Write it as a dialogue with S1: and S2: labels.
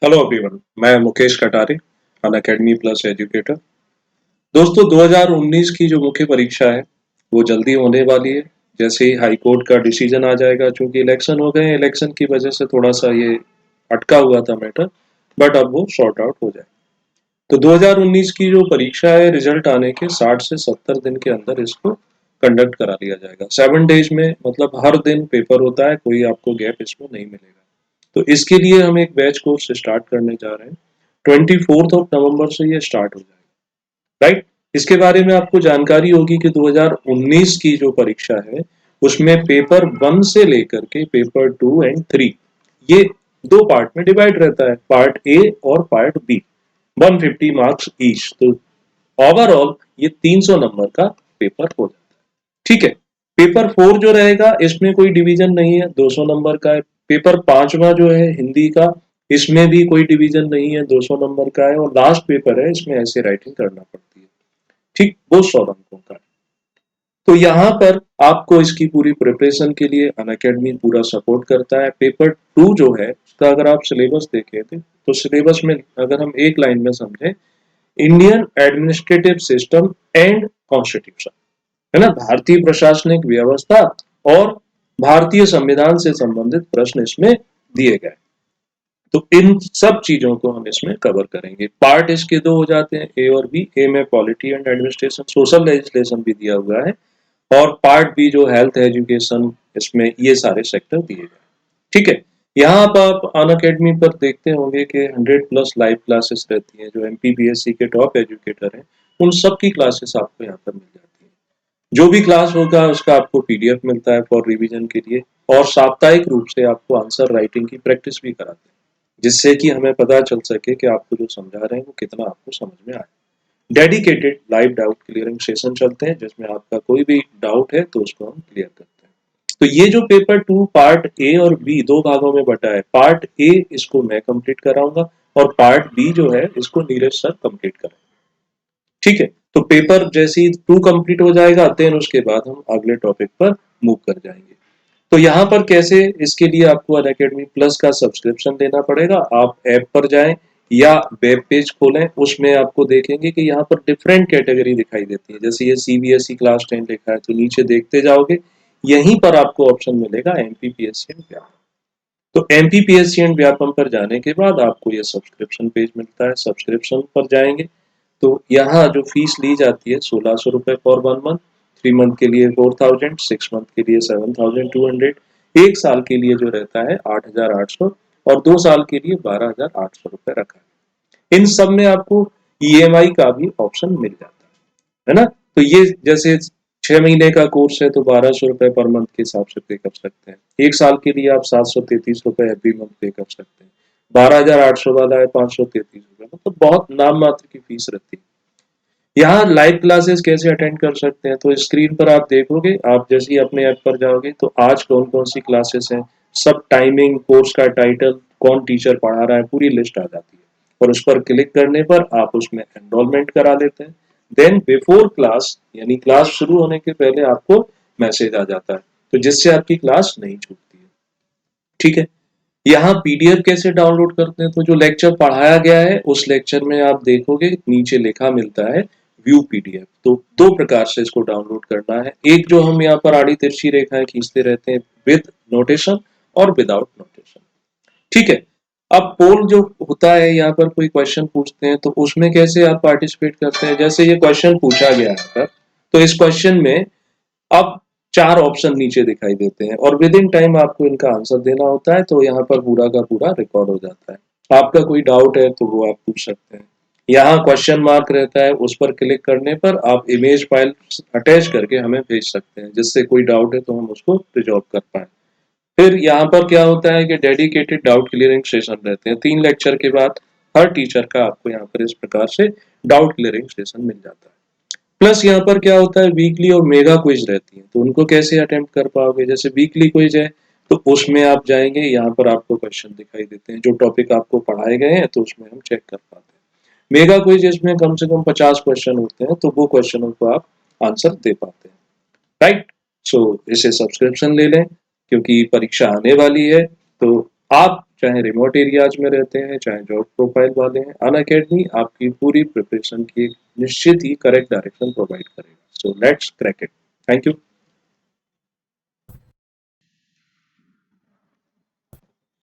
S1: Hello everyone, मैं मुकेश कटारे, अन academy plus educator. दोस्तों, 2019 की जो मुख्य परीक्षा है वो जल्दी होने वाली है। जैसे ही हाई कोर्ट का डिसीजन आ जाएगा, चूंकि इलेक्शन हो गए हैं, इलेक्शन की वजह से थोड़ा सा ये अटका हुआ था मैटर, बट अब वो सॉर्ट आउट हो जाए। तो 2019 की जो परीक्षा है, रिजल्ट आने के 60 से 70 दिन के अंदर इसको कंडक्ट करा लिया जाएगा। 7 डेज में, मतलब हर दिन पेपर होता है, कोई आपको गैप इसमें नहीं मिलेगा। तो इसके लिए हम एक बैच कोर्स स्टार्ट करने जा रहे हैं। 24 नवंबर से ये स्टार्ट हो जाएगा, राइट। इसके बारे में आपको जानकारी होगी कि 2019 की जो परीक्षा है उसमें पेपर 1 से लेकर के पेपर 2 एंड 3, ये दो पार्ट में डिवाइड रहता है, पार्ट ए और पार्ट बी। 150 marks each. तो ओवरऑल ये 300 नंबर का पेपर हो जाता है। ठीक है। पेपर 4 जो रहेगा इसमें कोई डिवीजन नहीं है, 200 नंबर का है। पेपर 5वां जो है हिंदी का, इसमें भी कोई डिवीजन नहीं है, 200 नंबर का है। और लास्ट पेपर है, इसमें ऐसे राइटिंग करना पड़ती है। ठीक, वो 100 अंकों का है। तो यहाँ पर आपको इसकी पूरी प्रिपरेशन के लिए अनअकैडमी पूरा सपोर्ट करता है। पेपर 2 जो है उसका अगर आप सिलेबस देखें थे तो सिलेबस में अगर हम एक लाइन में समझे, Indian administrative system and constitution, है ना, भारतीय प्रशासनिक व्यवस्था और भारतीय संविधान से संबंधित प्रश्न इसमें दिए गए। तो इन सब चीजों को हम इसमें कवर करेंगे। पार्ट इसके दो हो जाते हैं, ए और बी। ए में polity and administration, social legislation भी दिया हुआ है, और पार्ट बी जो हेल्थ एजुकेशन, इसमें ये सारे सेक्टर दिए गए। ठीक है। यहाँ पर आप अन अकेडमी पर देखते होंगे कि 100 प्लस लाइव क्लासेस रहती हैं। जो एमपीपीएससी के टॉप एजुकेटर हैं उन सब की क्लासेस आपको यहाँ पर मिल जाती हैं। जो भी क्लास होगा उसका आपको पीडीएफ मिलता है फॉर रिवीजन के लिए, और साप्ताहिक रूप से आपको आंसर राइटिंग की प्रैक्टिस भी कराते हैं, जिससे कि हमें पता चल सके कि आपको जो समझा रहे हैं वो कितना आपको समझ में आए। Dedicated live doubt clearing session चलते हैं, जिसमें आपका कोई भी डाउट है तो उसको हम क्लियर करते हैं। तो ये जो पेपर 2 पार्ट ए और बी दो भागों में बटा है, पार्ट ए इसको मैं कंप्लीट कराऊंगा और पार्ट बी जो है इसको नीरज सर कंप्लीट करेंगे। ठीक है। तो पेपर जैसे ही 2 कंप्लीट हो जाएगा, देन उसके बाद हम अगले टॉपिक पर मूव कर जाएंगे। तो यहाँ पर कैसे, इसके लिए आपको अनअकैडमी प्लस का सब्सक्रिप्शन लेना पड़ेगा। आप ऐप पर जाएं या वेब पेज खोलें, उसमें आपको देखेंगे कि यहाँ पर डिफरेंट कैटेगरी दिखाई देती है। जैसे ये सीबीएसई क्लास 10 लिखा है, तो नीचे देखते जाओगे, यहीं पर आपको ऑप्शन मिलेगा एमपीपीएससी एंड व्यापम। तो एमपीपीएससी एंड व्यापम पर जाने के बाद आपको ये सब्सक्रिप्शन पेज मिलता है। सब्सक्रिप्शन पर जाएंगे तो यहाँ जो फीस ली जाती है 1600 रुपए फॉर 1 मंथ, 3 मंथ के लिए 4000, 6 मंथ के लिए 7200, एक साल के लिए जो रहता है 8800, और 2 साल के लिए 12800 रुपए रखा है। इन सब में आपको ईएमआई का भी ऑप्शन मिल जाता है ना। तो ये जैसे 6 महीने का कोर्स है तो 1200 रुपए पर मंथ के हिसाब से पे कर सकते हैं। एक साल के लिए आप 733 रुपए एवरी मंथ पे कर सकते हैं। 12800 वाला है 533 रुपए, मतलब बहुत नाम मात्र की फीस रहती है। यहाँ लाइव क्लासेस कैसे अटेंड कर सकते हैं, तो स्क्रीन पर आप देखोगे, आप जैसे ही अपने ऐप पर जाओगे तो आज कौन कौन सी क्लासेस हैं, सब टाइमिंग, कोर्स का टाइटल, कौन टीचर पढ़ा रहा है, पूरी लिस्ट आ जाती है। और उस पर क्लिक करने पर आप उसमें एनरोलमेंट करा लेते हैं। देन बिफोर क्लास, यानी क्लास शुरू होने के पहले आपको मैसेज आ जाता है, तो जिससे आपकी क्लास नहीं छूटती है। ठीक है। यहाँ पीडीएफ कैसे डाउनलोड करते हैं, तो जो लेक्चर पढ़ाया गया है उस लेक्चर में आप देखोगे नीचे लिखा मिलता है व्यू पीडीएफ। तो दो प्रकार से इसको डाउनलोड करना है। एक जो हम यहाँ पर आड़ी तिरछी रेखाएं खींचते रहते हैं, विद नोटेशन और विदाउट नोटेशन। ठीक है। अब पोल जो होता है, यहाँ पर कोई क्वेश्चन पूछते हैं तो उसमें कैसे आप पार्टिसिपेट करते हैं। जैसे ये क्वेश्चन पूछा गया है, तो इस क्वेश्चन में अब 4 ऑप्शन नीचे दिखाई देते हैं और विद इन टाइम आपको इनका आंसर देना होता है। तो यहाँ पर पूरा का पूरा रिकॉर्ड हो जाता है। आपका कोई डाउट है तो वो आप पूछ सकते हैं। यहाँ क्वेश्चन मार्क रहता है, उस पर क्लिक करने पर आप इमेज फाइल अटैच करके हमें भेज सकते हैं, जिससे कोई डाउट है तो हम उसको रिजॉल्व कर पाए। फिर यहाँ पर क्या होता है कि डेडिकेटेड डाउट क्लियरिंग सेशन रहते हैं। 3 लेक्चर के बाद हर टीचर का आपको यहाँ पर इस प्रकार से डाउट क्लियरिंग सेशन मिल जाता है। प्लस यहाँ पर क्या होता है, वीकली और मेगा क्विज रहती है, तो उनको कैसे अटेम्प्ट कर पाओगे। जैसे वीकली क्विज है तो उसमें आप जाएंगे, यहाँ पर आपको क्वेश्चन दिखाई देते हैं, जो टॉपिक आपको पढ़ाए गए हैं तो उसमें हम चेक कर पाते हैं। मेगा क्विज इसमें कम से कम 50 क्वेश्चन होते हैं, तो वो क्वेश्चनों को आप आंसर दे पाते हैं, राइट। सो इसे सब्सक्रिप्शन ले लें, क्योंकि परीक्षा आने वाली है। तो आप चाहे रिमोट एरियाज में रहते हैं, चाहे जॉब प्रोफाइल वाले हैं, अनअकैडमी आपकी पूरी प्रिपरेशन की एक निश्चित ही करेक्ट डायरेक्शन प्रोवाइड करेगा। So let's crack it. Thank you.